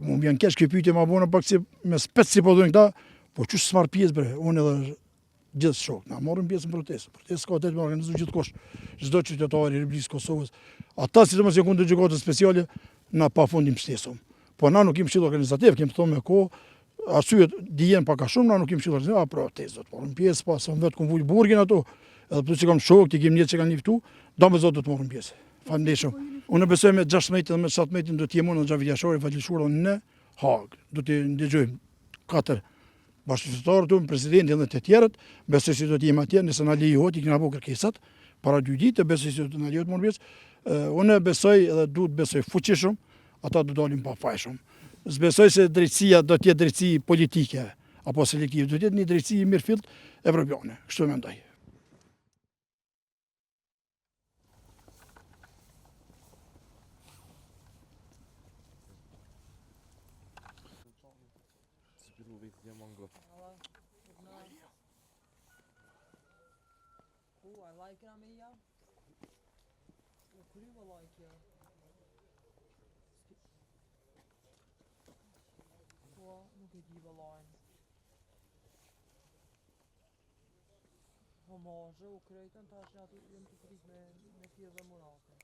Më vjen keq kjo pyetje ma bona pak si me spec si po thonë këta, po çu s'marr pjesë bre, unë edhe gjithë shok, na morëm pjesë në protestë. Protestë ka të me organizu gjithkush, çdo qytetar i Republikës Kosovës. Ata sidomos që kundër gjykatës speciale na pafund i mbështesëm. Po na nuk kemi këshill organizativ, kemi thonë me kohë, arsyet dijen pak a shumë, na nuk kemi këshill organizativ, protestë do të morëm pjesë, pa son vetë kum vul burgin ato. Edhe plus që kam shok, ti kemi një që kanë liftu, domosdoshmë do të morëm pjesë. Faleminderit shumë. Unë besoj me 16 dhe me 17 do të jemi në Xhavitjashori fatëlshurën në Hag. Do të ndëgjojmë 4 bashkëqytetarët tonë, presidentin dhe të tjerët, besoj se do të jemi atje, nëse na lejohet, i kena bërë kërkesat para 2 ditë, besoj se do të na lejohet morë pjesë. Unë besoj edhe duhet besoj fuqishëm, ata do dalin pa fajshëm. S'besoj se drejtësia do të jetë drejtësi politike apo selektive, do të jetë një drejtësi mirëfillt evropiane. Kështu mendoj. Nuk e di vëllajnë. Po mazhe u krejtën tash aty jem të frit me tjerë dhe murate.